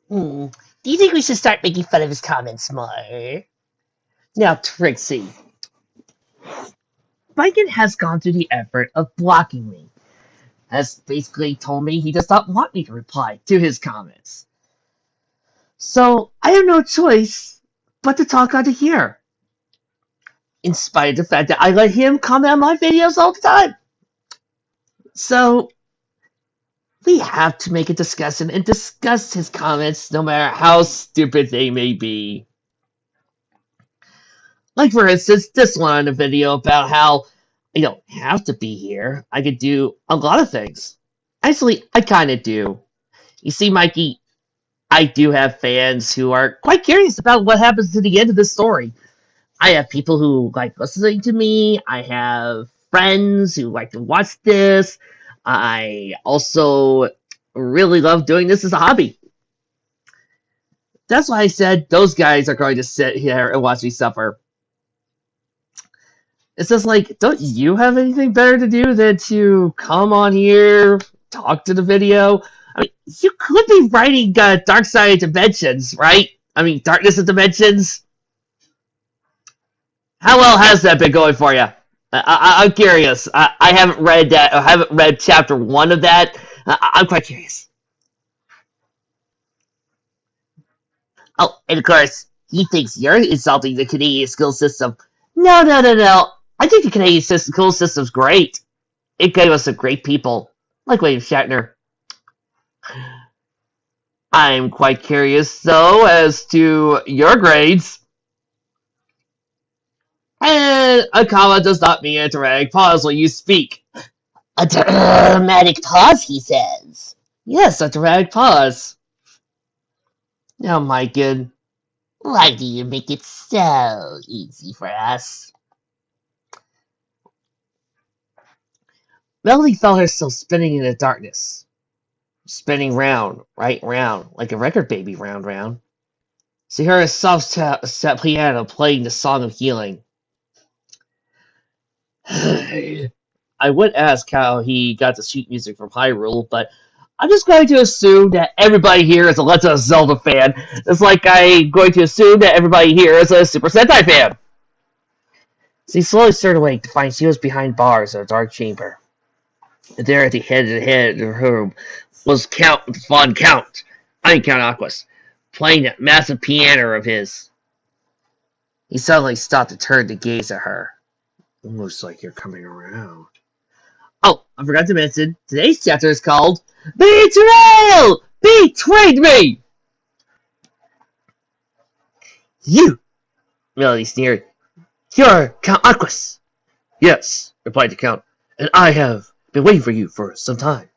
Hmm. Do you think we should start making fun of his comments more? Now, Trixie, Viking has gone through the effort of blocking me, has basically told me he does not want me to reply to his comments. So I have no choice but to talk out of here, in spite of the fact that I let him comment on my videos all the time. So we have to make a discussion and discuss his comments no matter how stupid they may be. Like, for instance, this one in a video about how I don't have to be here. I could do a lot of things. Actually, I kind of do. You see, Mikey, I do have fans who are quite curious about what happens to the end of this story. I have people who like listening to me. I have friends who like to watch this. I also really love doing this as a hobby. That's why I said those guys are going to sit here and watch me suffer. It's just like, don't you have anything better to do than to come on here, talk to the video? I mean, you could be writing Dark Side of Dimensions, right? I mean, Darkness of Dimensions. How well has that been going for you? I'm curious. I haven't read that. I haven't read chapter 1 of that. I'm quite curious. Oh, and of course, he thinks you're insulting the Canadian school system. No, no, no, no. I think the Canadian school system's great. It gave us some great people, like William Shatner. I'm quite curious, though, as to your grades. And a comma does not mean a dramatic pause when you speak. A dramatic pause, he says. Yes, a dramatic pause. Now, Maiken, why do you make it so easy for us? Melody felt herself spinning in the darkness. Spinning round, right round, like a record baby round round. She heard a soft set piano playing the song of healing. I would ask how he got the sheet music from Hyrule, but I'm just going to assume that everybody here is a Legend of Zelda fan. It's like I'm going to assume that everybody here is a Super Sentai fan. She slowly stirred awake to find she was behind bars in a dark chamber. And there at the head of her room was Von Count, I mean Count Aquas, playing that massive piano of his. He suddenly stopped and turned to gaze at her. Looks like you're coming around. Oh, I forgot to mention, today's chapter is called Betrayal! Betrayed me! You! Melody sneered. You're Count Aquas! Yes, replied the Count, and I have been waiting for you for some time.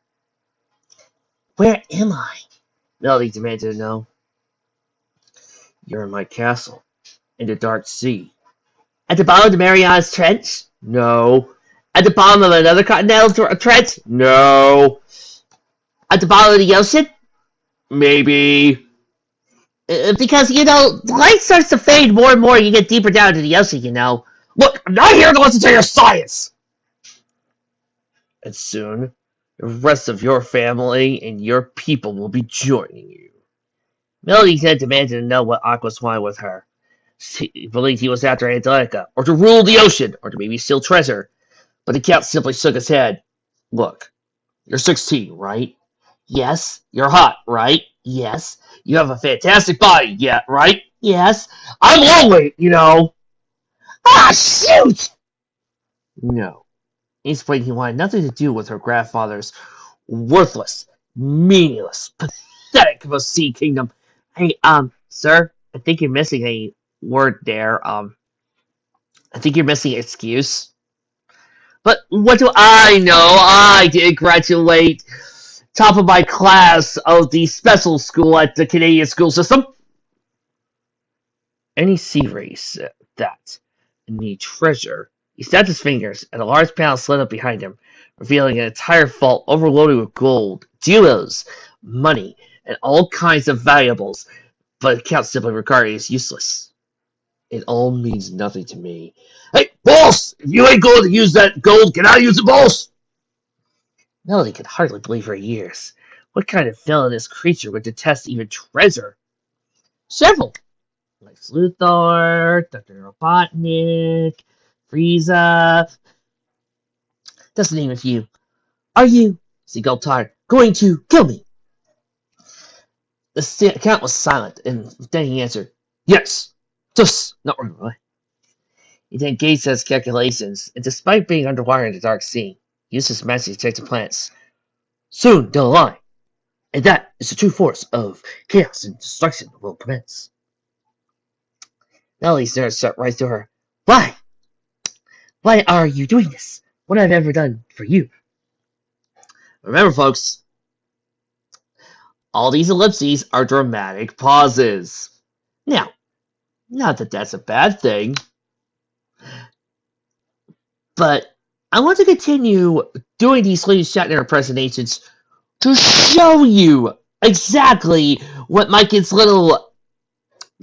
Where am I? Melody demanded to know. You're in my castle, in the dark sea. At the bottom of the Marianas Trench? No. At the bottom of another continental trench? No. At the bottom of the ocean? Maybe. Because, the light starts to fade more and more you get deeper down into the ocean, Look, I'm not here to listen to your science! And soon, the rest of your family and your people will be joining you. Melody then demanded to know what Aquas wanted with her. She believed he was after Angelica, or to rule the ocean, or to maybe steal treasure. But the Count simply shook his head. Look, you're 16, right? Yes. You're hot, right? Yes. You have a fantastic body, yeah, right? Yes. I'm lonely, Ah, shoot! No. He explained he wanted nothing to do with her grandfather's worthless, meaningless, pathetic sea kingdom. Hey, sir, I think you're missing a word there. I think you're missing excuse. But what do I know? I did graduate top of my class of the special school at the Canadian school system. Any sea race that need treasure. He snapped his fingers, and a large panel slid up behind him, revealing an entire vault overloaded with gold, jewels, money, and all kinds of valuables, but the Count simply regarded it as useless. It all means nothing to me. Hey, boss! If you ain't going to use that gold, can I use it, boss? Melody could hardly believe her ears. What kind of villainous creature would detest even treasure? Several. Lex Luthor, Dr. Robotnik, Frieza. Doesn't name a few. Are you, Seagull going to kill me? The Count was silent, and then he answered, Yes, just not right away. He then gazed at his calculations, and despite being underwater in the dark sea, he used his magic to detect the planets. Soon they'll align, and that is the true force of chaos and destruction will commence. Melody's nerves shot right through her. Why? Why are you doing this? What have I ever done for you? Remember, folks, all these ellipses are dramatic pauses. Now, not that that's a bad thing, but I want to continue doing these Lady Shatner impersonations to show you exactly what Mike's little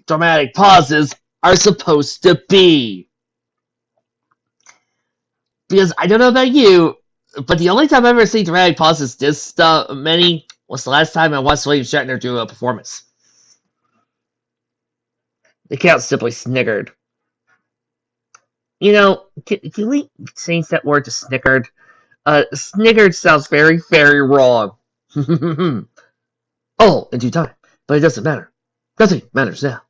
dramatic pauses are supposed to be. Because I don't know about you, but the only time I've ever seen dramatic pauses this many was the last time I watched William Shatner do a performance. The Count simply sniggered. You know, can we change that word to snickered? Sniggered sounds very, very wrong. All in due time, but it doesn't matter. Nothing matters now.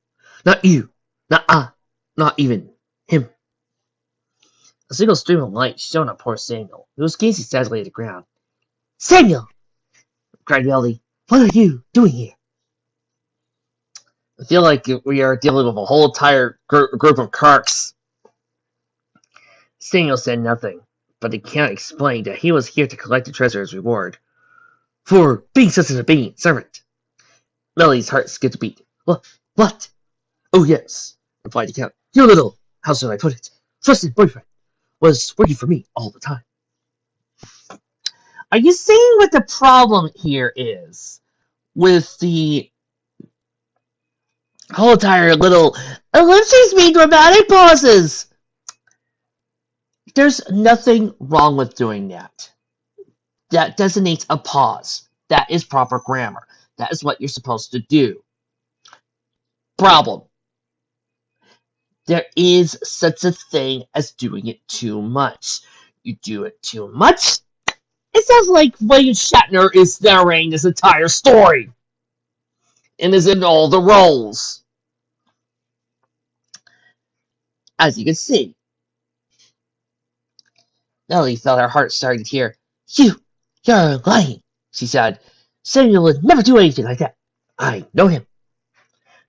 Not you, not I, not even him. A single stream of light shone on poor Samuel, who was gazing sadly at the ground. Samuel! Cried Melody. What are you doing here? I feel like we are dealing with a whole entire group of carks. Samuel said nothing, but the Count explained that he was here to collect the treasure as reward. For being such an obedient servant. Melody's heart skipped a beat. What? Oh, yes, replied the Count. Your little, how should I put it, trusted boyfriend was working for me all the time. Are you seeing what the problem here is with the whole entire little ellipses being dramatic pauses? There's nothing wrong with doing that. That designates a pause. That is proper grammar. That is what you're supposed to do. Problem. There is such a thing as doing it too much. You do it too much, it sounds like William Shatner is narrating this entire story. And is in all the roles. As you can see. Melody felt her heart starting to tear. You're lying, she said. Samuel would never do anything like that. I know him.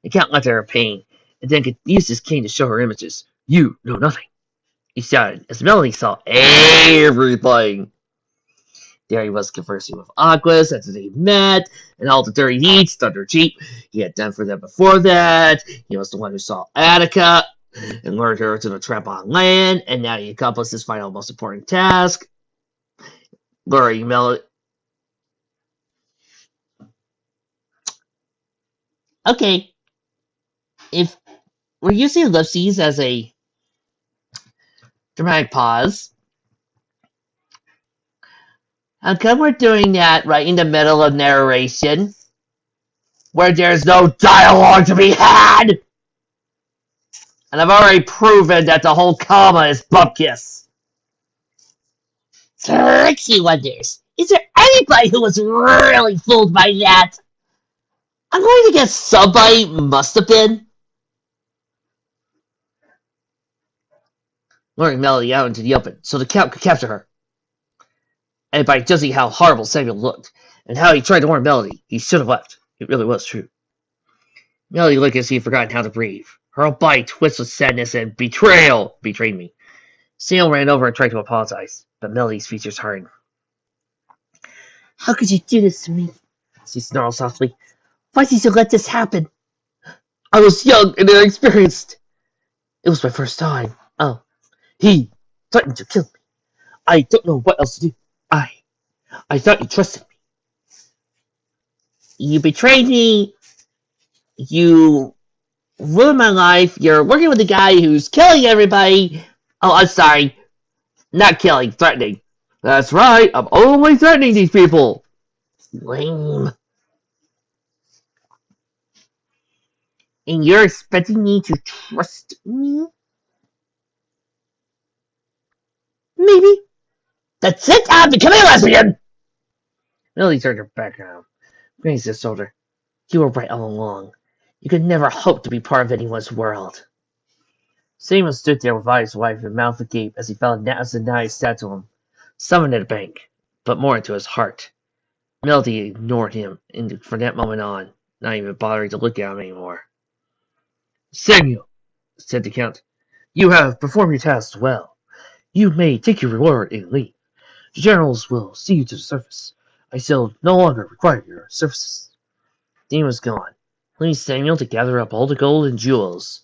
The Count laughed at her pain, and then used his cane to show her images. You know nothing, he shouted, as Melody saw everything. There he was conversing with Aquas after they met, and all the dirty deeds done their cheap he had done for them before that. He was the one who saw Attica and lured her to the trap on land, and now he accomplished his final most important task. Luring Melody. Okay. If we're using ellipses as a dramatic pause, how come we're doing that right in the middle of narration, where there's no dialogue to be had? And I've already proven that the whole comma is bupkis. Trixie wonders, is there anybody who was really fooled by that? I'm going to guess somebody must have been. Luring Melody out into the open, so the Count could capture her. And by judging how horrible Samuel looked, and how he tried to warn Melody, he should have left. It really was true. Melody looked as if he had forgotten how to breathe. Her whole body twisted with sadness and betrayal betrayed me. Samuel ran over and tried to apologize, but Melody's features hardened. How could you do this to me? She snarled softly. Why did you let this happen? I was young and inexperienced. It was my first time. Oh. He threatened to kill me. I don't know what else to do. I thought you trusted me. You betrayed me. You ruined my life. You're working with a guy who's killing everybody. Oh, I'm sorry. Not killing, threatening. That's right. I'm only threatening these people. Lame. And you're expecting me to trust me? Maybe. That's it! I'm becoming a lesbian! Millie turned her back on him, grazed his shoulder. You were right all along. You could never hope to be part of anyone's world. Samuel stood there with eyes wide and mouth agape as he felt as the knife stabbed to him, summoned at a bank, but more into his heart. Melody ignored him, and from that moment on, not even bothering to look at him anymore. Samuel, said the Count, you have performed your task well. You may take your reward and leave. The generals will see you to the surface. I shall no longer require your services. Dean was gone, leaving Samuel to gather up all the gold and jewels.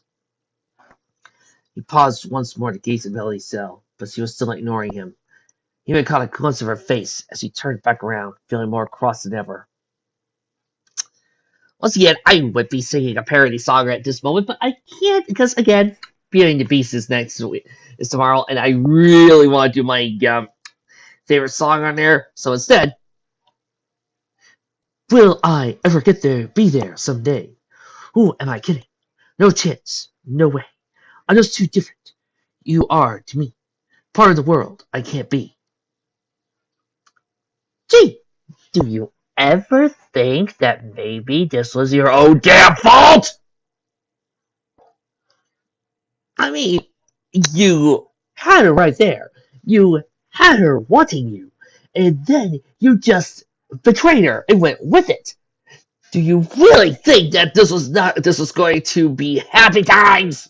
He paused once more to gaze at Melody's cell, but she was still ignoring him. He even caught a glimpse of her face as she turned back around, feeling more cross than ever. Once again, I would be singing a parody song at this moment, but I can't because, again, Beauty and the Beast is is tomorrow, and I really want to do my favorite song on there. So instead, will I ever get there, be there someday? Who am I kidding? No chance. No way. I'm just too different. You are to me. Part of the world I can't be. Gee, do you ever think that maybe this was your own damn fault? I mean, you had her right there. You had her wanting you. And then you just betrayed her and went with it. Do you really think that this was going to be happy times?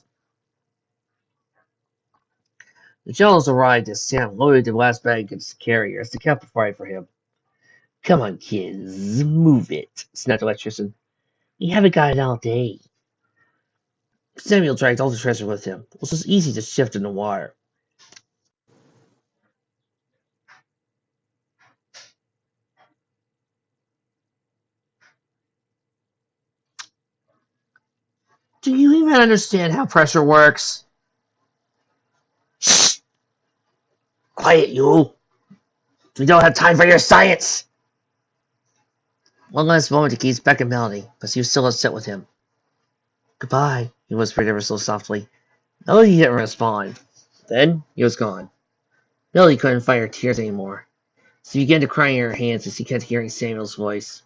The generals arrived as Sam loaded the last bag in his carrier as the captain provided for him. Come on, kids, move it, snapped the electrician. We haven't got it all day. Samuel dragged all the treasure with him. It was just easy to shift in the water. Do you even understand how pressure works? Shh! Quiet, you! We don't have time for your science! One last moment to gaze back at Melody, but she was still upset with him. Goodbye, he whispered ever so softly. Melody didn't respond. Then he was gone. Melody couldn't fight her tears anymore. She began to cry in her hands as she kept hearing Samuel's voice.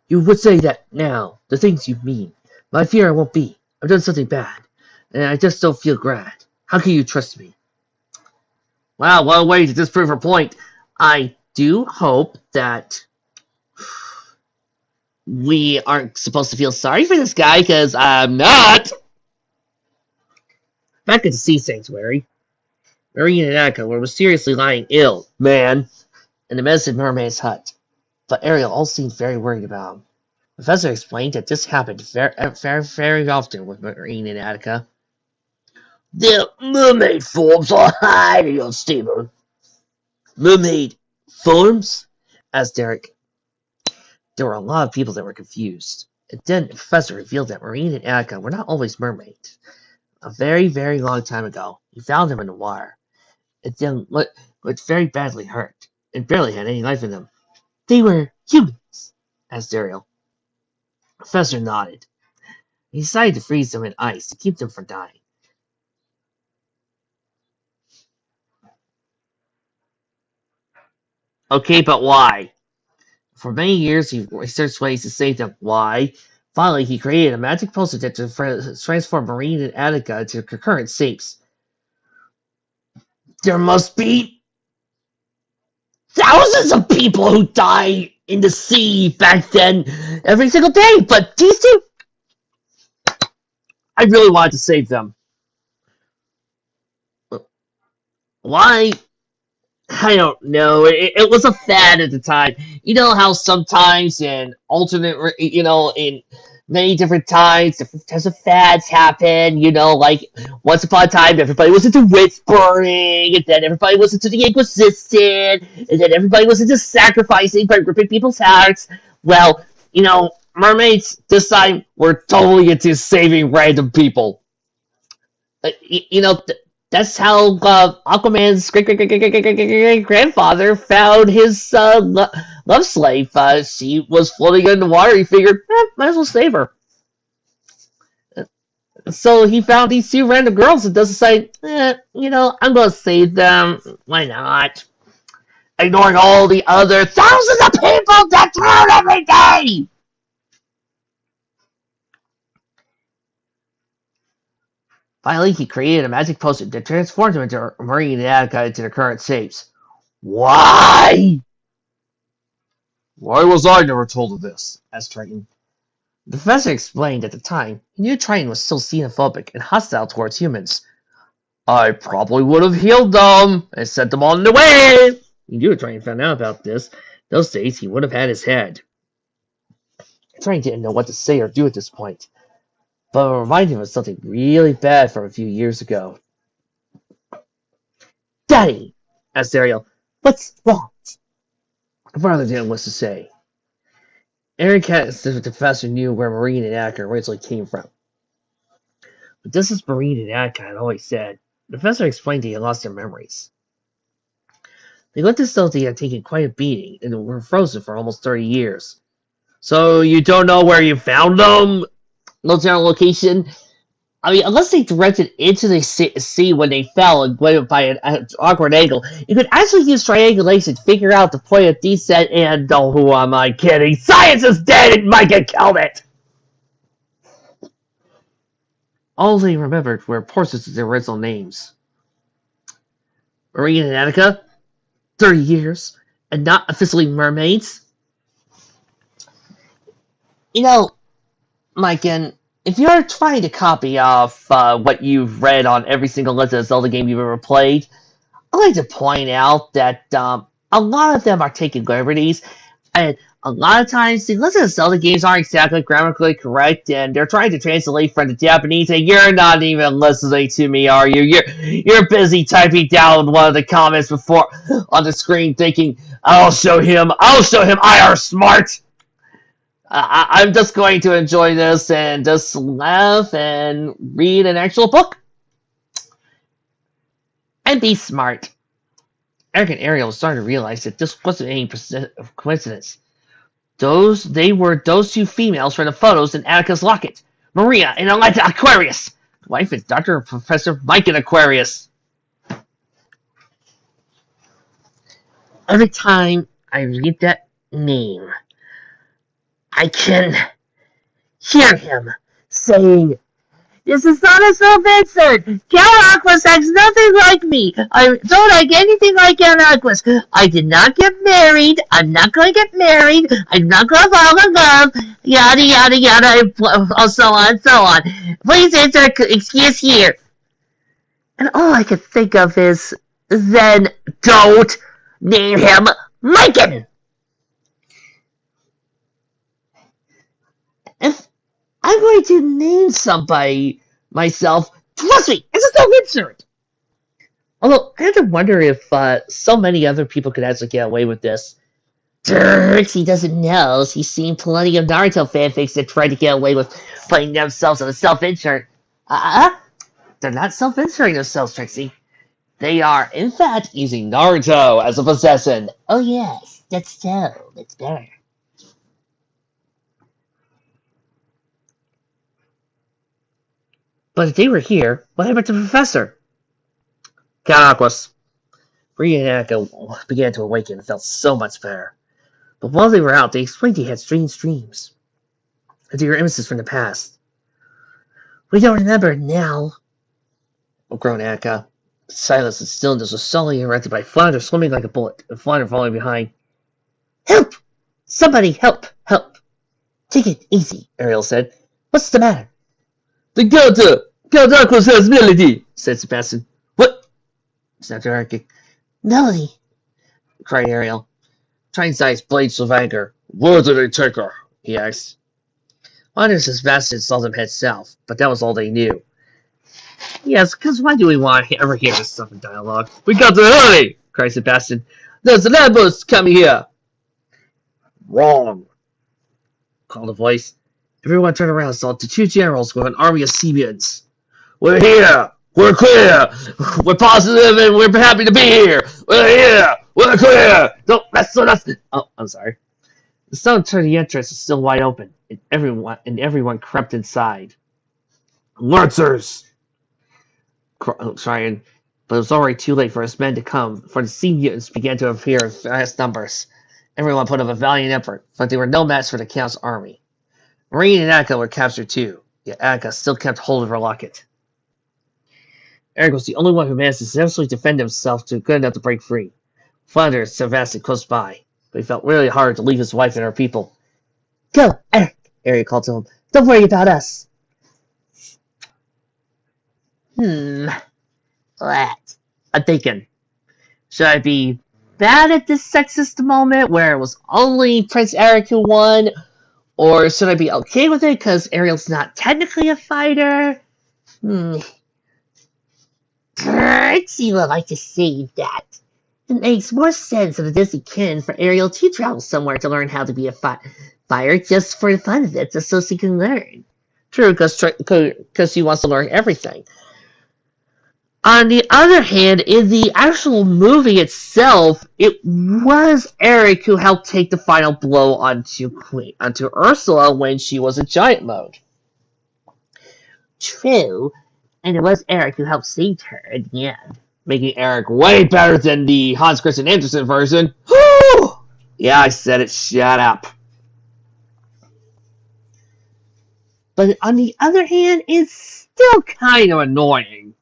You would say that now, the things you mean. But I fear I won't be. I've done something bad, and I just don't feel glad. How can you trust me? Wow, what a way to disprove her point. I do hope that we aren't supposed to feel sorry for this guy, because I'm not. Back at the Sea Sanctuary, Marine and Attica were mysteriously lying ill, man, in the Medicine Mermaid's hut. But Ariel all seemed very worried about him. The professor explained that this happened very often with Marine and Attica. The mermaid forms are highly unstable. Mermaid forms? Asked Derek. There were a lot of people that were confused. And then the professor revealed that Marine and Attica were not always mermaids. A very, very long time ago, he found them in the water. And then looked very badly hurt, and barely had any life in them. They were humans, asked Ariel. The professor nodded. He decided to freeze them in ice to keep them from dying. Okay, but why? For many years, he researched ways to save them. Why? Finally, he created a magic potion that transformed Marine and Attica into concurrent shapes. There must be thousands of people who die in the sea back then every single day, but these two, I really wanted to save them. Why? I don't know. It was a fad at the time. You know how sometimes in in many different times, different types of fads happen. Like once upon a time, everybody was into witch burning, and then everybody was into the Inquisition, and then everybody was into sacrificing by ripping people's hearts. Well, mermaids this time were totally into saving random people. You know, That's how Aquaman's great grandfather found his love slave. She was floating in the water. He figured, might as well save her. So he found these two random girls and does decide, I'm gonna save them. Why not? Ignoring all the other thousands of people that drown every day. Finally, he created a magic potion that transformed him into Marine and Attica into their current shapes. Why? Why was I never told of this? Asked Triton. The professor explained at the time he knew Triton was still xenophobic and hostile towards humans. I probably would have healed them and sent them on their way. He knew if Triton found out about this. Those days he would have had his head. Triton didn't know what to say or do at this point, but it reminded him of something really bad from a few years ago. Daddy, asked Ariel, what's wrong? My father didn't know what to say. Aaron Katz, the professor, knew where Marine and Attica originally came from. But this is Marine and Attica had always said. The professor explained they had lost their memories. They looked as though they had taken quite a beating and were frozen for almost 30 years. So you don't know where you found them? No general location? I mean, unless they directed into the sea when they fell and went by an awkward angle, you could actually use triangulation to figure out the point of descent and, oh, who am I kidding? Science is dead and Micah killed it! All they remembered were portions of their original names. Marine and Attica, 30 years, and not officially mermaids. You know, Micah, if you're trying to copy off what you've read on every single Legend of Zelda game you've ever played, I'd like to point out that a lot of them are taking liberties, and a lot of times the Legend of Zelda games aren't exactly grammatically correct, and they're trying to translate from the Japanese, and you're not even listening to me, are you? You're busy typing down one of the comments before on the screen thinking, I'll show him I are smart! I'm just going to enjoy this and just laugh and read an actual book. And be smart. Eric and Ariel started to realize that this wasn't any coincidence. Those two females from the photos in Attica's locket. Maria and Aleta Aquarius. Wife is Dr. and Professor Mike in Aquarius. Every time I read that name, I can hear him saying, this is not a self-insert! Count Aquas acts nothing like me! I don't like anything like Count Aquas! I did not get married! I'm not going to get married! I'm not going to fall in love! Yada yada yada, so on and so on. Please insert excuse here! And all I could think of is, then don't name him Mikan! If I'm going to name somebody myself, trust me, it's a self-insert! Although, I have to wonder if so many other people could actually get away with this. He doesn't know. He's seen plenty of Naruto fanfics that try to get away with putting themselves on a self-insert. They're not self-inserting themselves, Trixie. They are, in fact, using Naruto as a possession. Oh yes, that's so. That's better. But if they were here, what happened to the professor? Count Aquas. Maria and Attica began to awaken and felt so much better. But while they were out, they explained they had strange dreams. They were images from the past. We don't remember now, groaned Attica. Silence and stillness was suddenly interrupted by Flounder swimming like a bullet, and Flounder falling behind. Help! Somebody help! Help! Take it easy, Ariel said. What's the matter? The Count Aquas has Melody, said Sebastian. What? snapped Eric. Melody, cried Ariel. Triton's eyes blazed with anger. Where did they take her? He asked. Anders and Sebastian saw them head south, but that was all they knew. Yes, because why do we want to ever hear this stuff in dialogue? We got to hurry! Cried Sebastian. There's an ambush coming here! Wrong, called a voice. Everyone turned around and saw the two generals with an army of Seabians. We're here! We're clear! We're positive and we're happy to be here! We're here! We're clear! Don't mess with us! Oh, I'm sorry. The stone to the entrance was still wide open, and everyone crept inside. Lancers! Trying, but it was already too late for his men to come, for the sea mutants began to appear in vast numbers. Everyone put up a valiant effort, but they were no match for the Count's army. Marine and Akka were captured too, yet Akka still kept hold of her locket. Eric was the only one who managed to successfully defend himself to good enough to break free. Flounder still vastly close by, but he felt really hard to leave his wife and her people. Go, Eric called to him. Don't worry about us. What? I'm thinking, should I be bad at this sexist moment where it was only Prince Eric who won, or should I be okay with it because Ariel's not technically a fighter? I'd see what I'd like to say that. It makes more sense if it isn't canon for Ariel to travel somewhere to learn how to be a fighter just for the fun of it, just so she can learn. True, because she wants to learn everything. On the other hand, in the actual movie itself, it was Eric who helped take the final blow onto Ursula when she was in giant mode. True, and it was Eric who helped save her in the end. Making Eric way better than the Hans Christian Andersen version. Woo! Yeah, I said it, shut up. But on the other hand, it's still kind of annoying.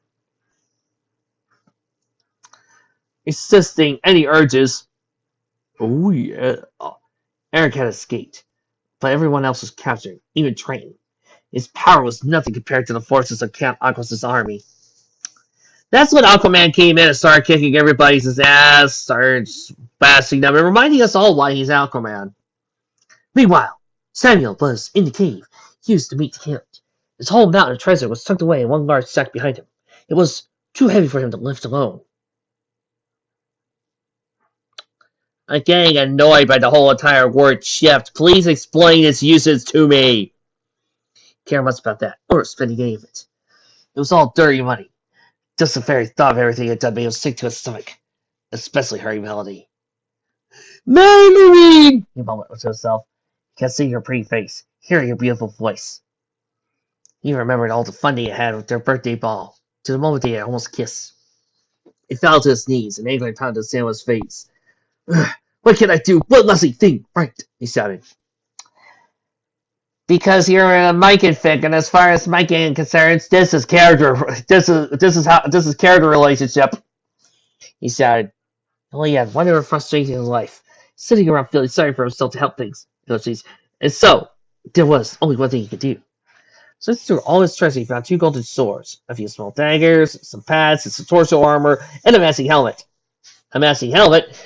Resisting any urges. Oh yeah. Eric had escaped, but everyone else was captured, even Triton. His power was nothing compared to the forces of Count Aquos' army. That's when Aquaman came in and started kicking everybody's ass, started bashing them, and reminding us all why he's Aquaman. Meanwhile, Samuel was in the cave, used to meet the Count. His whole mountain of treasure was tucked away in one large sack behind him. It was too heavy for him to lift alone. I'm getting annoyed by the whole entire word shift. Please explain its uses to me. Care much about that, or spending any of it. It was all dirty money. Just the very thought of everything it done made him sick to his stomach. Especially her Melody. Marine! He mumbled to himself. He kept seeing her pretty face, hearing her beautiful voice. He remembered all the fun they had with their birthday ball, to the moment they had almost kissed. He fell to his knees, and anger pounded Samuel's face. What can I do? What lusty thing? Right, he shouted. Because you're a Mikan fic, and as far as Mikan is concerned, this is character. This is character relationship. He shouted. Only he had one other frustration in his life, sitting around feeling sorry for himself to help things. And so there was only one thing he could do. So through all his treasure, he found 2 golden swords, a few small daggers, some pads, and some torso armor, and a massive helmet. Magic helmet!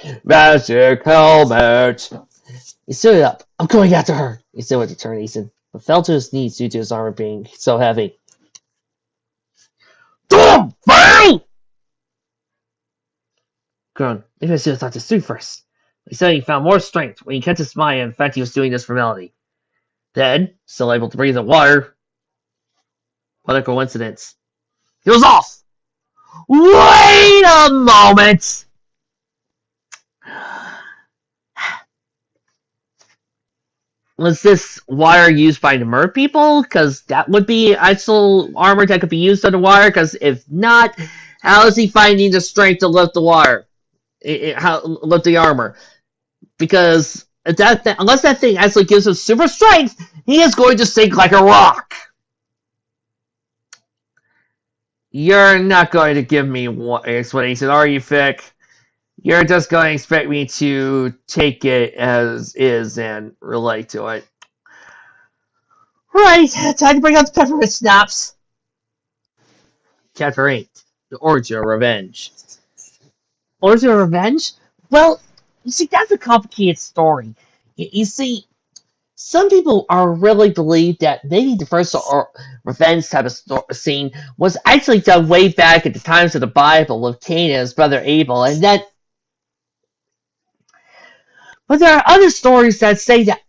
He stood up. I'm going after her, he said with determination, but fell to his knees due to his armor being so heavy. Damn! Fail! Groan. Maybe I should have thought this through first. He said he found more strength when he kept his mind, and in fact he was doing this for Melody. Then, still able to breathe the water, what a coincidence. He was off! Wait a moment! Was this wire used by the Mer people? Because that would be actual armor that could be used on the wire. Because if not, how is he finding the strength to lift the wire? Lift the armor? Because unless that thing actually gives him super strength, he is going to sink like a rock. You're not going to give me one explanation, are you, Fick? You're just going to expect me to take it as is and relate to it. Right, time to bring out the peppermint schnapps. Chapter 8, The Origin of Revenge. Origin of Revenge? Well, you see, that's a complicated story. You see, some people really believe that maybe the first revenge type of scene was actually done way back at the times of the Bible with Cain and his brother Abel, and that. But there are other stories that say that.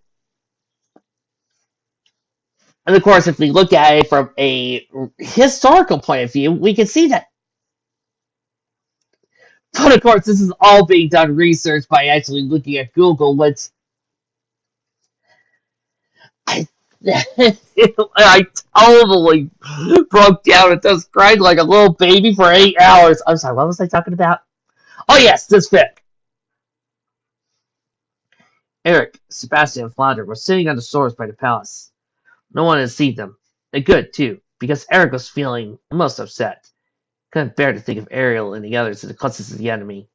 And of course, if we look at it from a historical point of view, we can see that. But of course, this is all being done research by actually looking at Google, which I, I totally broke down and just cried like a little baby for 8 hours. I'm sorry, what was I talking about? Oh yes, this fic. Eric, Sebastian, and Flounder were sitting on the shores by the palace. No one had seen them. And good, too, because Eric was feeling most upset. Couldn't bear to think of Ariel and the others in the clutches of the enemy.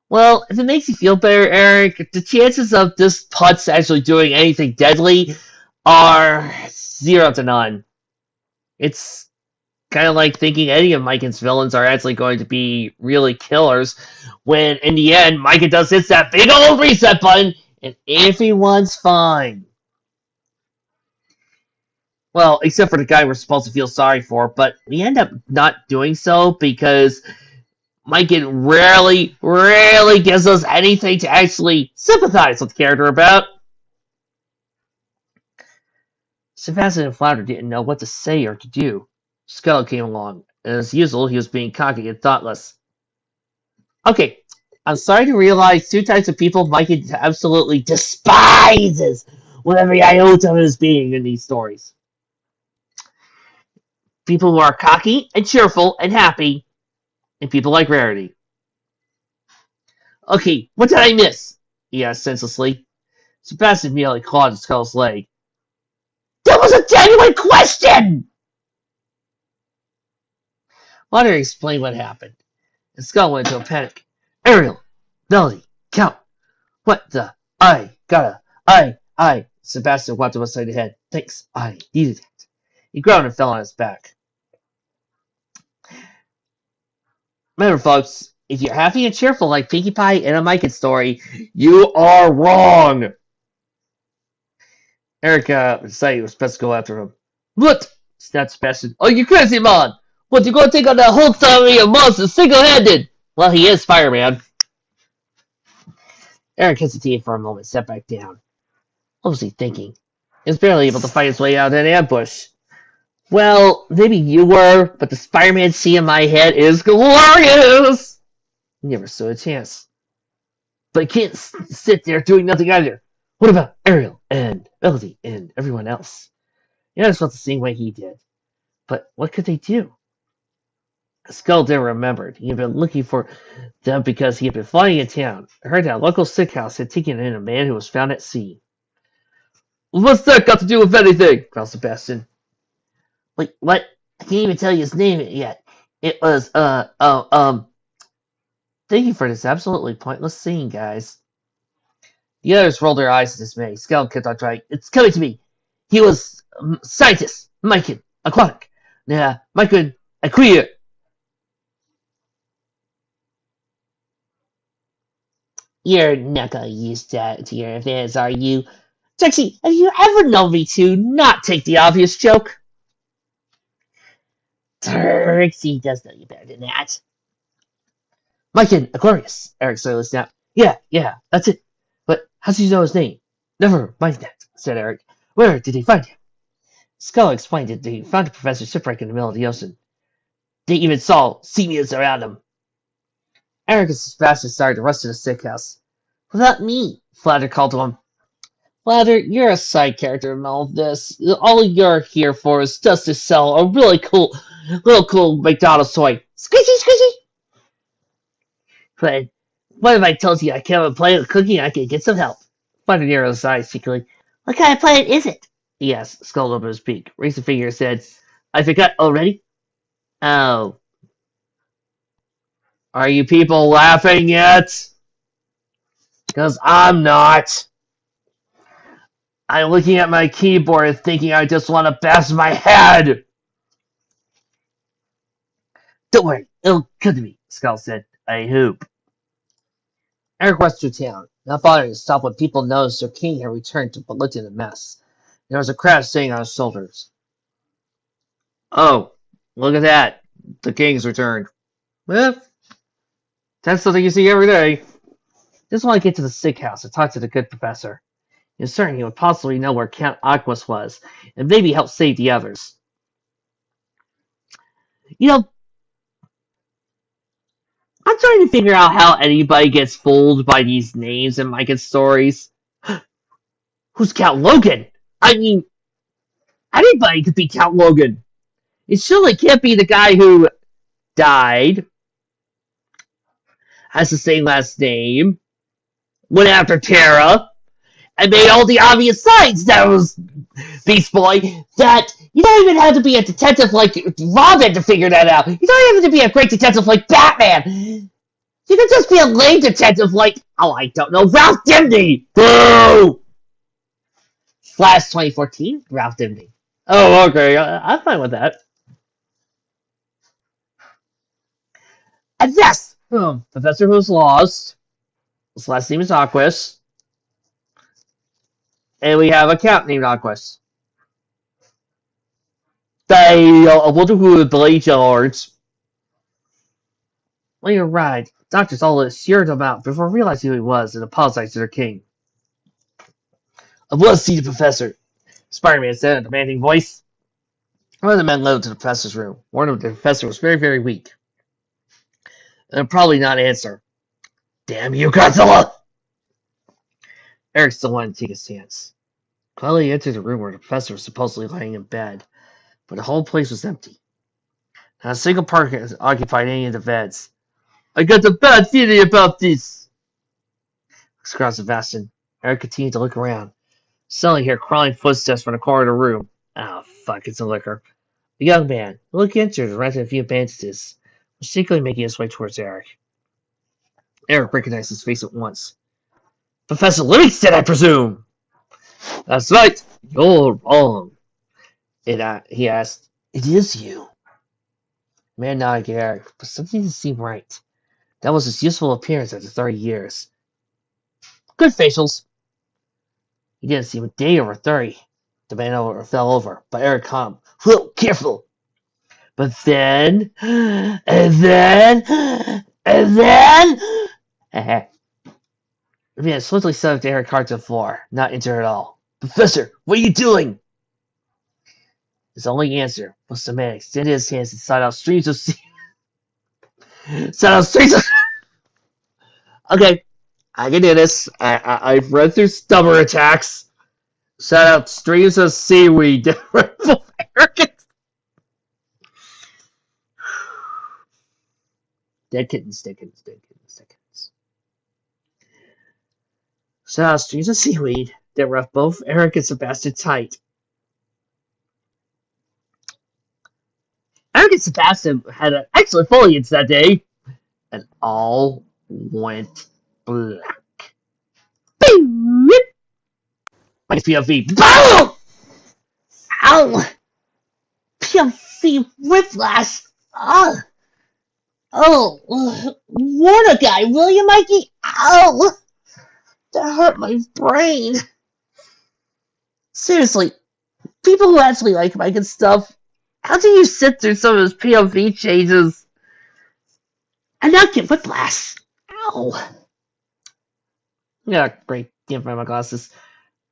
Well, if it makes you feel better, Eric, the chances of this putz actually doing anything deadly are 0 to none. It's kind of like thinking any of Miken's villains are actually going to be really killers, when in the end, Miken does hits that big old reset button, and everyone's fine. Well, except for the guy we're supposed to feel sorry for, but we end up not doing so because Miken rarely gives us anything to actually sympathize with the character about. Sebastian and Flounder didn't know what to say or to do. Skull came along, and as usual, he was being cocky and thoughtless. Okay, I'm sorry to realize 2 types of people Miken absolutely despises with every iota of his being in these stories. People who are cocky and cheerful and happy, and people like Rarity. Okay, what did I miss? He asked senselessly. Sebastian merely clawed at Skull's leg. That was a genuine question! Flounder explained what happened, and Skull went into a panic. Ariel, Melody, Count, what the? I. Sebastian walked to one side of the head. Thanks, I needed it. He groaned and fell on his back. Remember, folks, if you're happy and cheerful like Pinkie Pie in a Miken story, you are wrong! Erica decided it was best to go after him. What? Snapped Sebastian. Oh, you crazy man! What, you gonna take on that whole army of monsters single-handed? Well, he is Spider-Man. Eric hesitated for a moment, sat back down. What was he thinking? He was barely able to fight his way out of an ambush. Well, maybe you were, but the Spider-Man scene in my head is glorious! He never stood a chance. But he can't sit there doing nothing either. What about Ariel and Melody and everyone else? You know, felt the same way he did. But what could they do? Skull never remembered. He had been looking for them because he had been flying in town. I heard that a local sick house had taken in a man who was found at sea. What's that got to do with anything? Growled Sebastian. Wait, what? I can't even tell you his name yet. It was, Thank you for this absolutely pointless scene, guys. The others rolled their eyes in dismay. Skull kept on trying. It's coming to me. He was scientist, Miken, aquatic. Nah, Miken, queer. You're not gonna use that to your advantage, are you? Trixie, have you ever known me to not take the obvious joke? Trixie does know you better than that. Miken, Aquarius, Eric slowly snapped. Yeah, that's it. But how did you know his name? Never mind that, said Eric. Where did he find him? Skull explained that they found the professor shipwrecked in the middle of the ocean. They even saw simians around him. Eric and Sebastian started to rush to the sick house. Without me, Flounder called to him. Flounder, you're a side character in all of this. All you're here for is just to sell a really cool McDonald's toy. Squishy! But what if I told you I can't have a planet of cooking and I could get some help? Flounder narrowed his eyes secretly. What kind of planet is it? He asked, Skull over his beak. Raised a finger and said, I forgot already? Oh. Are you people laughing yet? Because I'm not. I'm looking at my keyboard and thinking I just want to bash my head. Don't worry, it'll come to me, Skull said. I hope. Eric rushed through town, not bothering to stop when people noticed their king had returned to belligerent a mess. There was a crowd sitting on his shoulders. Oh, look at that. The king's returned. Well, that's something you see every day. Just want to get to the sick house and talk to the good professor. He was certain he would possibly know where Count Aquas was, and maybe help save the others. You know, I'm trying to figure out how anybody gets fooled by these names in Micah's stories. Who's Count Logan? I mean, anybody could be Count Logan. It surely can't be the guy who died, has the same last name, went after Tara, and made all the obvious signs that it was Beast Boy, that you don't even have to be a detective like Robin to figure that out. You don't even have to be a great detective like Batman. You can just be a lame detective like, oh, I don't know, Ralph Dimney! Boo! Flash 2014, Ralph Dimney. Oh, okay, I'm fine with that. And yes! Professor Who's Lost. His last name is Aquas. And we have a cat named Aquas. They wonder who the Blade Yards. Well, you're right. Doctors all assured him out before realizing who he was and apologized to their king. I want to see the professor, Spider-Man said in a demanding voice. One of the men led to the professor's room. Warned him the professor was very, very weak. And would probably not answer. Damn you, Godzilla! Eric still wanted to take a stance. Quietly entered the room where the professor was supposedly lying in bed, but the whole place was empty. Not a single person occupied any of the beds. I got a bad feeling about this! Across the bastion, Eric continued to look around. Suddenly heard crawling footsteps from the corner of the room. Oh, fuck, it's a liquor. A young man, look injured, rented a few bandages, was secretly making his way towards Eric. Eric recognized his face at once. Professor Livingston, I presume! That's right, you're wrong. He asked, it is you. The man nodded at Eric, but something didn't seem right. That was his useful appearance after 30 years. Good facials. He didn't seem a day over 30. The man fell over, but Eric calmed. Whoa, careful! But then, and then, the man swiftly shoved Eric hard to the floor, not injured at all. Professor, what are you doing? His only answer was the man extended his hands and sought out streams of Okay, I can do this. I've read through stubborn attacks. Shout out streams of seaweed. Arrogant. Dead kittens, dead kittens, dead kittens, dead kittens. Shout out streams of seaweed that roughed both Eric and Sebastian tight. Eric and Sebastian had an excellent foliage that day, and all went black. Minus POV. Boom! Ow! POV whiplash. Warn a guy, will you, Mikey? Ow! That hurt my brain. Seriously, people who actually like Mike and stuff, how do you sit through some of his POV changes and not get whiplash? Ow. Yeah, great. Can't find my glasses.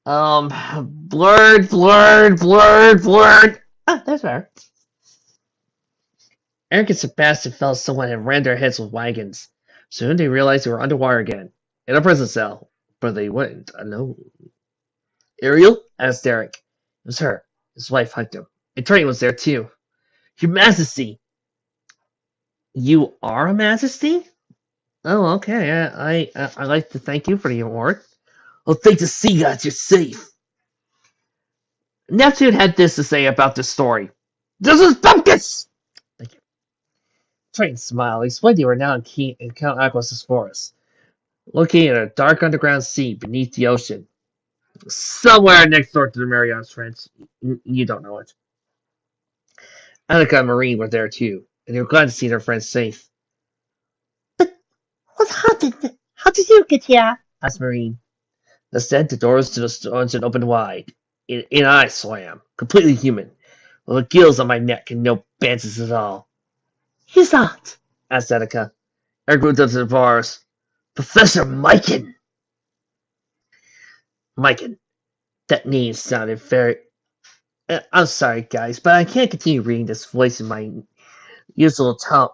Blurred. Ah, that's fair. Eric and Sebastian felt someone had rammed their heads with wagons. Soon they realized they were underwater again, in a prison cell, but they wouldn't know. Ariel? Asked Eric. It was her. His wife hugged him. And Triton was there too. Your Majesty! You are a Majesty? Oh, okay. I'd like to thank you for the award. Well, thanks to see that you're safe. Neptune had this to say about this story. This is Bumpkus! Thank you. Triton smiled. He explained they were now in Count Aquos' forest, looking at a dark underground sea beneath the ocean. Somewhere next door to the Marianas Trench. You don't know it. Annika and Marine were there too, and they were glad to see their friends safe. But how did you get here? Asked Marine. Instead, the doors to the dungeon opened wide. In I swam, completely human, with gills on my neck and no bandages at all. Who's that? Asked Annika. Eric moved up to the bars. Professor Mikan. Mikan. That name sounded very. I'm sorry, guys, but I can't continue reading this voice in my usual tone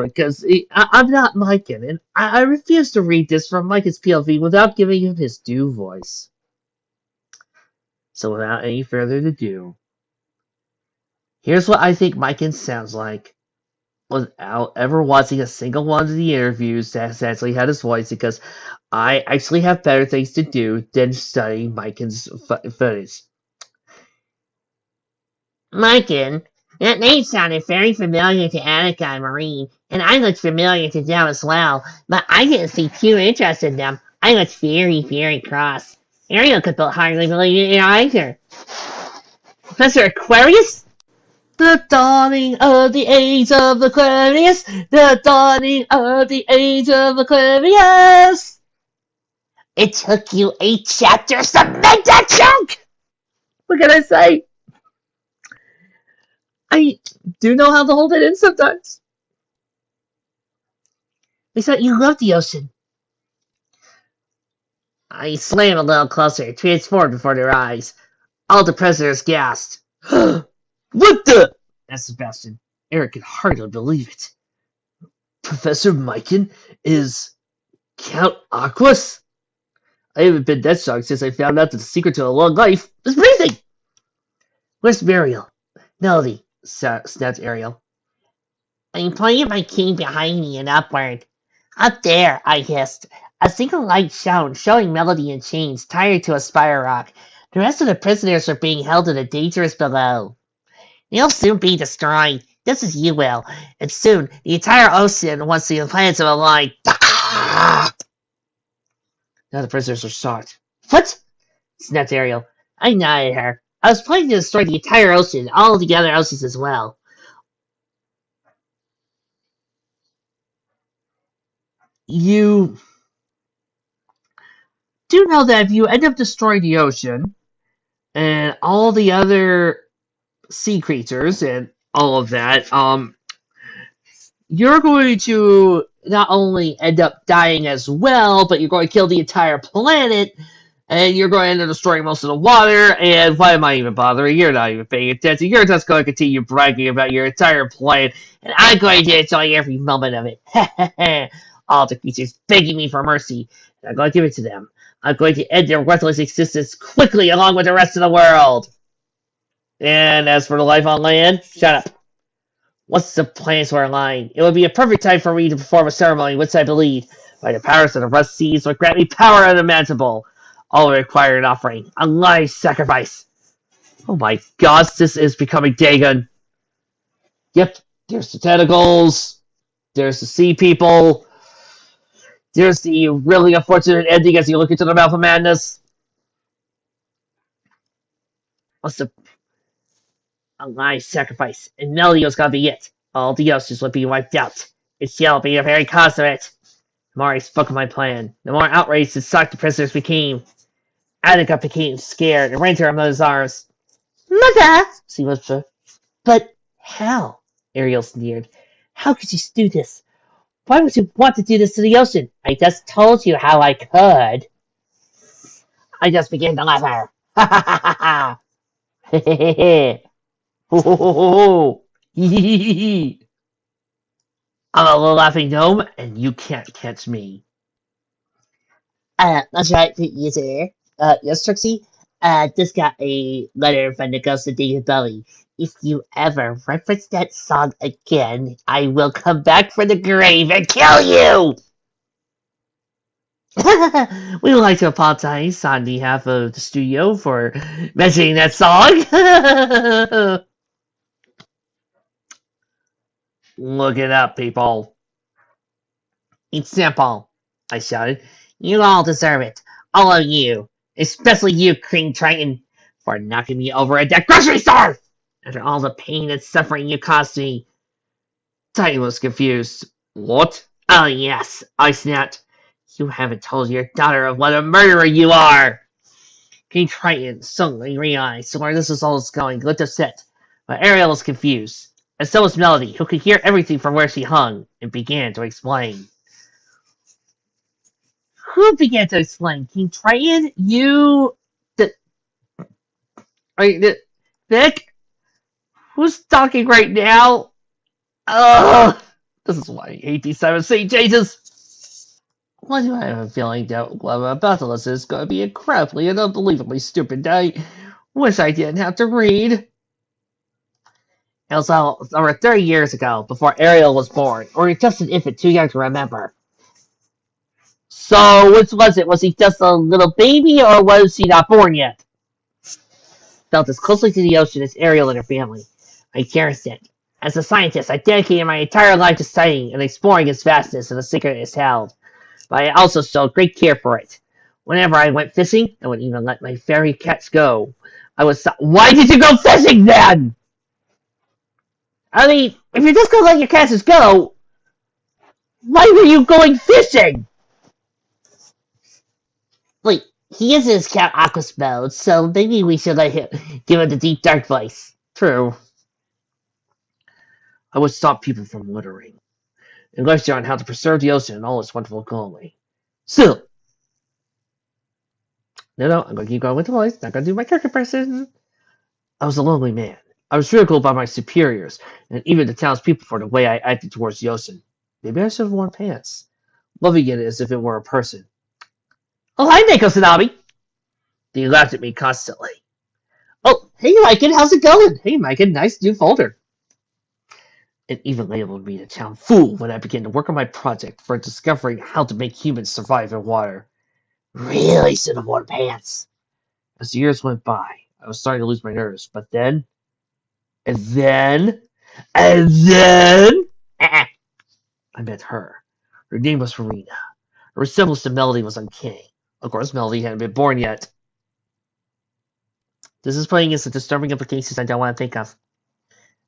because I'm not Micah, and I refuse to read this from Micah's POV without giving him his due voice. So without any further ado, here's what I think Micah sounds like without ever watching a single one of the interviews that actually had his voice, because I actually have better things to do than studying Micah's footage. Micah, that name sounded very familiar to Annika and Marine, and I looked familiar to them as well, but I didn't see too interest in them. I looked very, very cross. Ariel could hardly believe it either. Professor Aquarius? The dawning of the age of Aquarius! The dawning of the age of Aquarius! It took you 8 chapters to make that joke! What can I say? I do know how to hold it in sometimes. We thought you loved the ocean. I slammed a little closer, transformed before their eyes. All the prisoners gasped. What the? Asked Sebastian. Eric could hardly believe it. Professor Mikan is Count Aquas? I haven't been that shocked since I found out that the secret to a long life is breathing. Where's Muriel? Melody, snapped Ariel. I'm pointing my king behind me and upward. Up there, I hissed. A single light shone, showing Melody in chains, tied to a spire rock. The rest of the prisoners are being held in a dangerous below. They'll soon be destroyed, just as you will, and soon the entire ocean once the planets are aligned. Now the prisoners are shocked. What? Snapped Ariel. I nodded her. I was planning to destroy the entire ocean, all the other oceans as well. You do know that if you end up destroying the ocean and all the other sea creatures and all of that, you're going to not only end up dying as well, but you're going to kill the entire planet, and you're going to end up destroying most of the water, and why am I even bothering? You're not even paying attention. You're just going to continue bragging about your entire planet, and I'm going to enjoy every moment of it. All the creatures begging me for mercy, and I'm going to give it to them. I'm going to end their worthless existence quickly along with the rest of the world. And as for the life on land, shut up. Once the planets were aligned, it would be a perfect time for me to perform a ceremony which I believe, by the powers of the Rust Seas, would grant me power unimaginable. All require an offering, a life sacrifice. Oh my gosh, this is becoming Dagon. Yep, there's the tentacles, there's the sea people, there's the really unfortunate ending as you look into the mouth of madness. What's the... A life sacrifice, and Melio's gonna be it. All the others will be wiped out. It shall be the very cause of it. The more I spoke of my plan, the more outraged and shocked the prisoners became. Annika became scared and ran to her mother's arms. Mother! She whispered. But how? Ariel sneered. How could you do this? Why would you want to do this to the ocean? I just told you how I could. I just began to laugh at her. Ha ha ha ha ha! Hehehe. Ho ho ho ho ho. Hee hee hee hee. I'm a little laughing gnome, and you can't catch me. That's right, user. Yes, Trixie? Just got a letter from the ghost of David Bowie. If you ever reference that song again, I will come back from the grave and kill you! We would like to apologize on behalf of the studio for mentioning that song. Look it up, people. It's simple, I shouted. You all deserve it. All of you. Especially you, King Triton, for knocking me over at that grocery store! After all the pain and suffering you caused me. Titan was confused. What? Oh, yes, I snapped. You haven't told your daughter of what a murderer you are! King Triton suddenly realized where this was all going, looked upset, but Ariel was confused, and so was Melody, who could hear everything from where she hung, and began to explain. Who began to explain? King Triton? You... Nick? Who's talking right now? Ugh! This is why I hate these 7C changes! Why do I have a feeling that what I'm about to listen is going to be incredibly and unbelievably stupid day? Wish I didn't have to read. It was over 30 years ago, before Ariel was born, or just an infant too young to remember. So, which was it? Was he just a little baby, or was he not born yet? Felt as closely to the ocean as Ariel and her family. I cherished it. As a scientist, I dedicated my entire life to studying and exploring its vastness and the secret it is held. But I also showed great care for it. Whenever I went fishing, I would even let my fairy cats go. I would stop. Why did you go fishing then? I mean, if you're just gonna let your cats go, why were you going fishing? Wait, he is in his Cat Aquas mode, so maybe we should let him give him the deep dark voice. True. I would stop people from littering and lecture on how to preserve the ocean and all its wonderful colony. Still, no, I'm gonna keep going with the voice. Not gonna do my character person. I was a lonely man. I was ridiculed by my superiors and even the townspeople for the way I acted towards the ocean. Maybe I should have worn pants, loving it as if it were a person. Oh, hi, Neko Tsunami! They laughed at me constantly. Oh, hey, Lycan, how's it going? Hey, Lycan, nice new folder. It even labeled me a town fool when I began to work on my project for discovering how to make humans survive in water. Really should have worn pants. As the years went by, I was starting to lose my nerves, but then, and then, I met her. Her name was Farina. Her resemblance to Melody was uncanny. Of course, Melody hadn't been born yet. This is playing into disturbing implications I don't want to think of.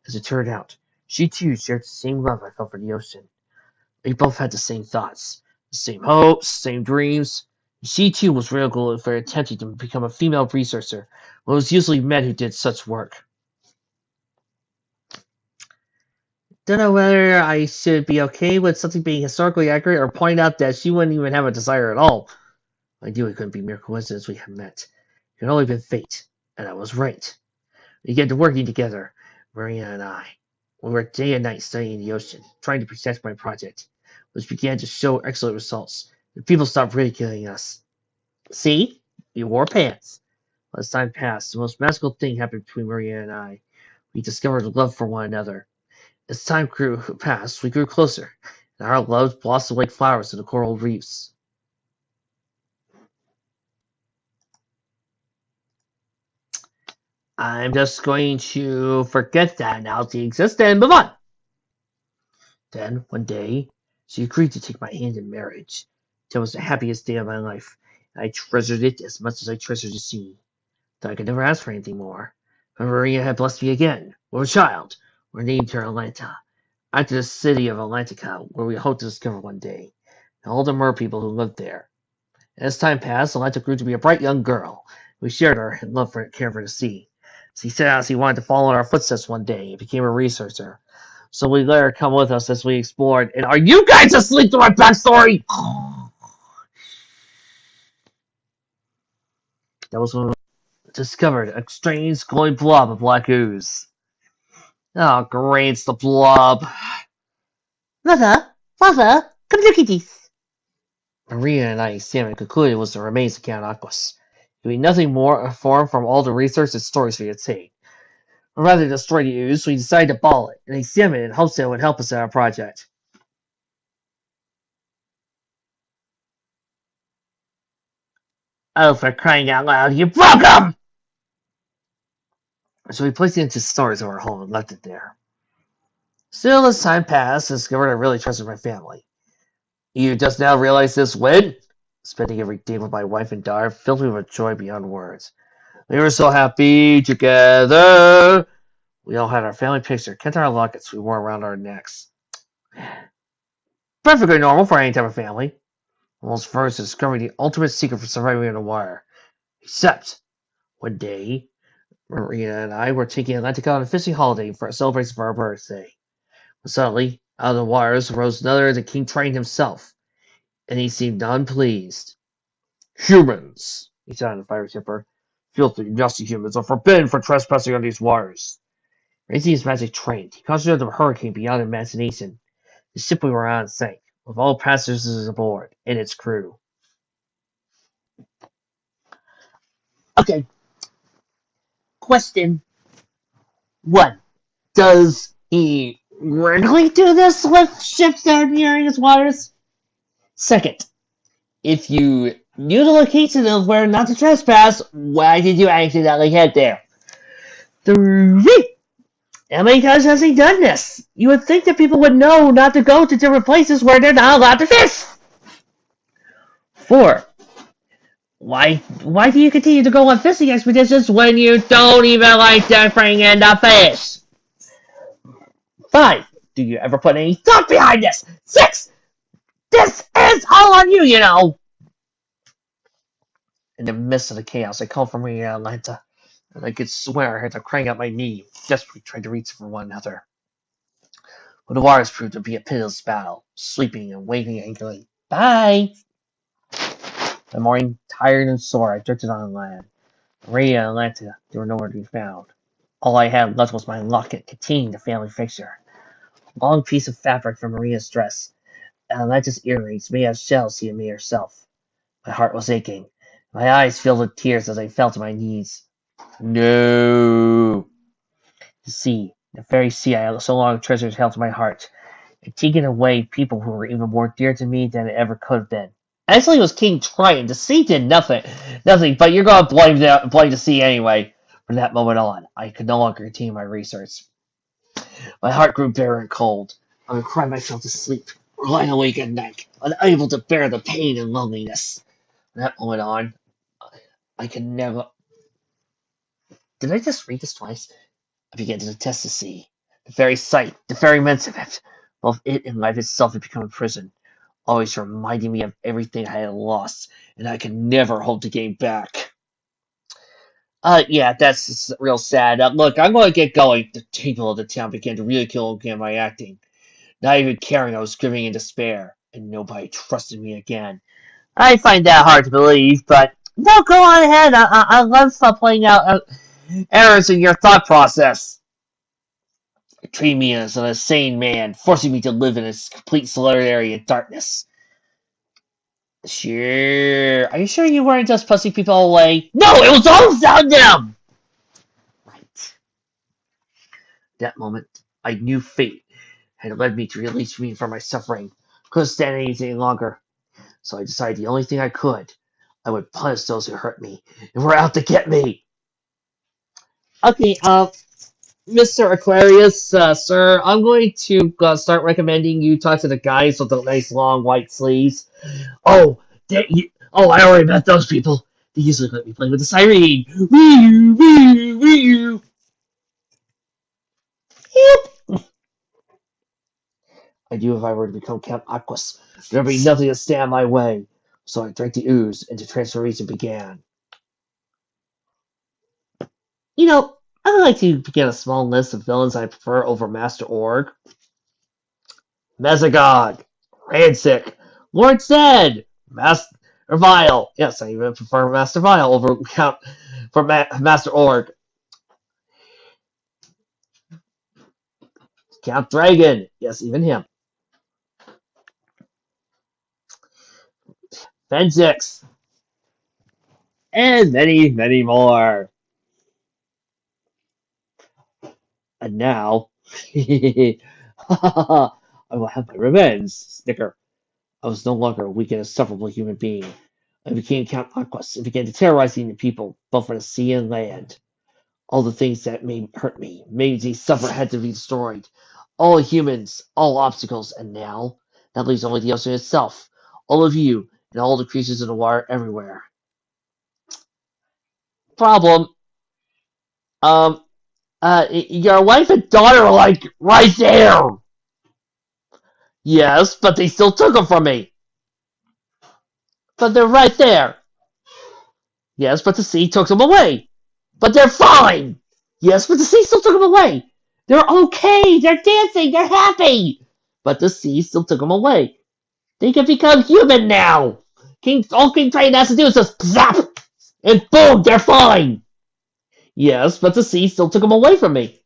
As it turned out, she too shared the same love I felt for the ocean. We both had the same thoughts, the same hopes, same dreams. She too was ridiculed for attempting to become a female researcher, when it was usually men who did such work. Don't know whether I should be okay with something being historically accurate or point out that she wouldn't even have a desire at all. I knew it couldn't be mere coincidence we had met. It could only been fate, and I was right. We began to working together, Maria and I. We worked day and night studying the ocean, trying to protect my project, which began to show excellent results. The people stopped ridiculing us. See? We wore pants. As time passed, the most magical thing happened between Maria and I. We discovered a love for one another. As time passed, we grew closer, and our love blossomed like flowers in the coral reefs. I'm just going to forget that analogy exists and move on. Then, one day, she agreed to take my hand in marriage. That was the happiest day of my life. I treasured it as much as I treasured the sea. Though I could never ask for anything more. But Maria had blessed me again, with a child. We named her Atlanta, after the city of Atlantica, where we hoped to discover one day, and all the mer people who lived there. As time passed, Atlanta grew to be a bright young girl. We shared our love for care for the sea. She set out as he wanted to follow in our footsteps one day and became a researcher. So we let her come with us as we explored. And are you guys asleep to my backstory? That was when we discovered a strange glowing blob of black ooze. Oh, great, it's the blob. Mother, come look at this. Maria and I examined and concluded it was the remains of Count Aquas. Doing nothing more formed from all the research and stories we had seen. Rather than destroy the ooze, we decided to ball it and examine it in hopes that it would help us in our project. Oh, for crying out loud, you broke him! So we placed it into storage of our home and left it there. Still, as time passed, I discovered I really trusted my family. You just now realize this when? Spending every day with my wife and daughter filled me with joy beyond words. We were so happy together. We all had our family picture, kept our lockets we wore around our necks. Perfectly normal for any type of family. Almost first discovering the ultimate secret for surviving in the wire. Except, one day, Maria and I were taking Atlantica on a fishing holiday for a celebration for our birthday. But suddenly, out of the wires rose none other than King Triton himself, and he seemed unpleased. Humans, he said on the fire tipper, Filthy, nasty humans are forbidden from trespassing on these waters. Raising his magic trained, he conjured a hurricane beyond imagination. The ship we were on sank, with all passengers aboard and its crew. Okay. Question 1. Does he regularly do this with ships that are nearing his waters? Second, if you knew the location of where not to trespass, why did you accidentally head there? 3. How many times has he done this? You would think that people would know not to go to different places where they're not allowed to fish. 4. Why do you continue to go on fishing expeditions when you don't even like to bring in the fish? 5. Do you ever put any thought behind this? 6. This is all on you, you know. In the midst of the chaos, I called for Maria Atlanta, and I could swear I heard her crying out my name, desperately trying to reach for one another. But the waters proved to be a pitiless battle, sleeping and waving angrily. Bye. The morning, tired and sore, I drifted on land. Maria and Atlanta, they were nowhere to be found. All I had left was my locket containing the family fixture. A long piece of fabric from Maria's dress, and Atlanta's earrings made of shells she had made herself. My heart was aching. My eyes filled with tears as I fell to my knees. No! The sea, the very sea I so long treasured, held to my heart, and taken away people who were even more dear to me than it ever could have been. Actually, it was King Triton. The sea did nothing, but you're going to blame the sea anyway. From that moment on, I could no longer continue my research. My heart grew bare and cold. I would cry myself to sleep, or lie awake at night, unable to bear the pain and loneliness. From that moment on, I could never... Did I just read this twice? I began to detest the sea. The very sight, the very mention of it, both it and life itself had become a prison, always reminding me of everything I had lost, and I could never hope to gain back. Yeah, that's real sad. Look, I'm going to get going. The people of the town began to ridicule my acting. Not even caring, I was screaming in despair, and nobody trusted me again. I find that hard to believe, but no, go on ahead. I love pointing out errors in your thought process. It treated me as an insane man, forcing me to live in this complete solidarity and darkness. Sure. Are you sure you weren't just pushing people away? No, it was all on them! Right. That moment, I knew fate had led me to release me from my suffering. Couldn't stand anything any longer. So I decided the only thing I would punish those who hurt me and were out to get me. Okay, Mr. Aquarius, sir, I'm going to start recommending you talk to the guys with the nice long white sleeves. Oh, I already met those people. They usually let me play with the siren. Wee, wee, wee. Yep. I knew if I were to become Count Aquas, there would be nothing to stand my way. So I drank the ooze, and the transformation began. You know, I would like to begin a small list of villains I prefer over Master Org. Mesogog, Rancic, Lord Zed, Master Vile. Yes, I even prefer Master Vile over Master Org. Count Dragon. Yes, even him. Fenjix. And many, many more. And now, I will have my revenge, Snicker. I was no longer a weak and insufferable human being. I became Count Aquas and began terrorizing the people, both on the sea and land. All the things that hurt me, made me suffer, had to be destroyed. All humans, all obstacles, and now, that leaves only the ocean itself. All of you, and all the creatures in the water everywhere. Problem. Your wife and daughter are like right there. Yes, but they still took them from me. But they're right there. Yes, but the sea took them away. But they're fine. Yes, but the sea still took them away. They're okay. They're dancing. They're happy. But the sea still took them away. They can become human now. All King Triton has to do is just zap, and boom, they're fine. Yes, but the sea still took them away from me.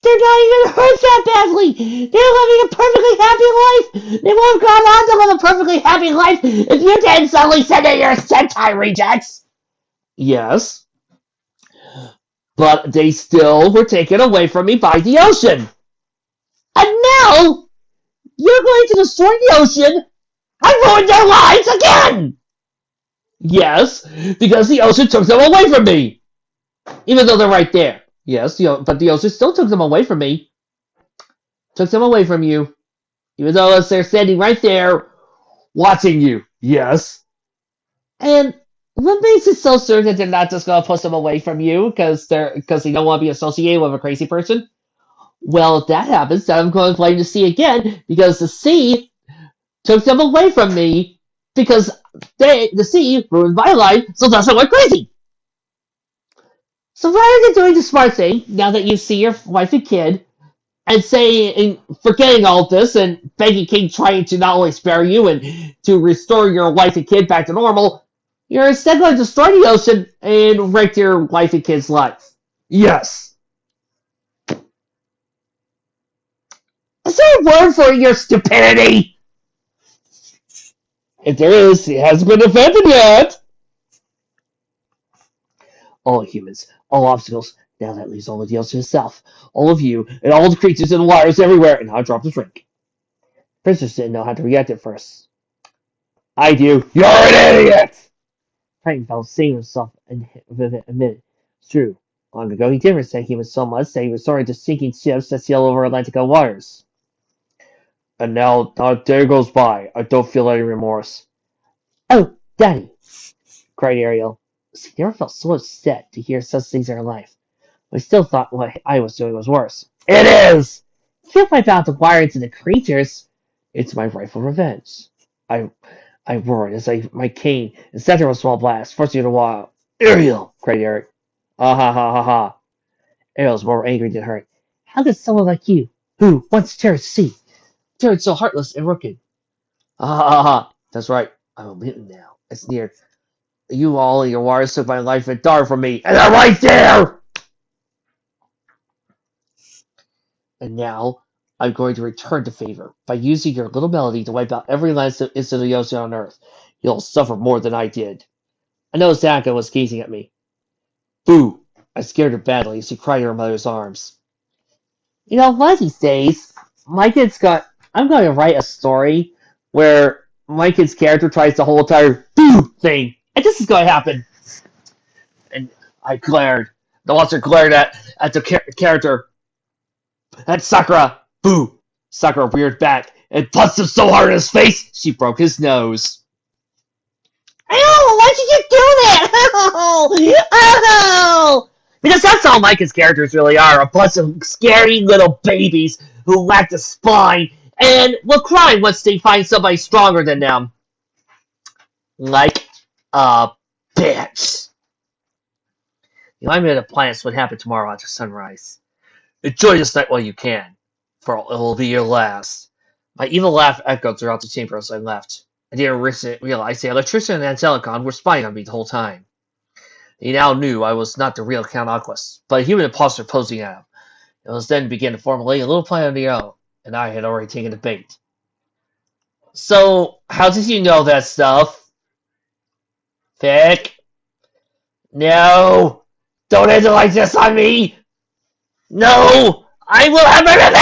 They're not even hurt that badly. They're living a perfectly happy life. They would have gone on to live a perfectly happy life if you didn't suddenly said that you're Sentai rejects. Yes, but they still were taken away from me by the ocean. And now you're going to destroy the ocean and ruin their lives again. Yes, because the ocean took them away from me. Even though they're right there. Yes, but the ocean still took them away from me. Took them away from you. Even though they're standing right there watching you. Yes. And what makes it so certain that they're not just going to push them away from you because they don't want to be associated with a crazy person? Well, if that happens, then I'm going to blame the sea again because the sea took them away from me because the sea ruined my life, so that's why I went crazy. So rather than doing the smart thing, now that you see your wife and kid, and forgetting all of this and begging King trying to not only spare you and to restore your wife and kid back to normal, you're instead going to destroy the ocean and wreck your wife and kid's life. Yes. Is there a word for your stupidity? If there is, it hasn't been invented yet. All humans, all obstacles. Now that leaves only the ocean itself. All of you, and all the creatures and wires everywhere, and I drop the drink. Princess didn't know how to react at first. I do. You're an idiot! Titan felt saving himself and admitted. It's true. Long ago he did resent humans so much that he was sorry to sinking ships that sail over Atlantica waters. And now, not a day goes by. I don't feel any remorse. Oh, Daddy! Cried Ariel. She never felt so upset to hear such things in her life. I still thought what I was doing was worse. It is! Feel my bound to wire into the creatures. It's my rightful revenge. I roared as my cane and set her a small blast, forcing her to walk. Ariel! Cried Eric. Ah ha ha ha ha. Ariel was more angry than hurt. How could someone like you, who once cherished sea, turn so heartless and wicked? Ah ha ha ha. That's right. I'm a mutant now. I sneered. You all and your wires took my life and dark from me, and they're right there! And now, I'm going to return the favor by using your little melody to wipe out every last incident of the ocean on Earth. You'll suffer more than I did. I noticed Annika was gazing at me. Boo! I scared her badly as she cried in her mother's arms. You know, one of these days, I'm going to write a story where my kid's character tries the whole entire boo thing. And this is going to happen. And I glared. The monster glared at the character. At Sakura. Boo! Sakura reared back and punched him so hard in his face, she broke his nose. Ow! Why did you do that? Ow! Ow! Because that's all Micah's characters really are, a bunch of scary little babies who lack a spine and will cry once they find somebody stronger than them. Like a bitch. You know, I'm going to plan what happened tomorrow after sunrise. Enjoy this night while you can, for it will be your last. My evil laugh echoed throughout the chamber as I left. I didn't realize the electrician and Angelicon were spying on me the whole time. He now knew I was not the real Count Aquas, but a human imposter posing at him. It was then began to formulate a little plan on their own, and I had already taken the bait. So, how did you know that stuff? Vic? No! Don't end it like this on me! No! I will have revenge!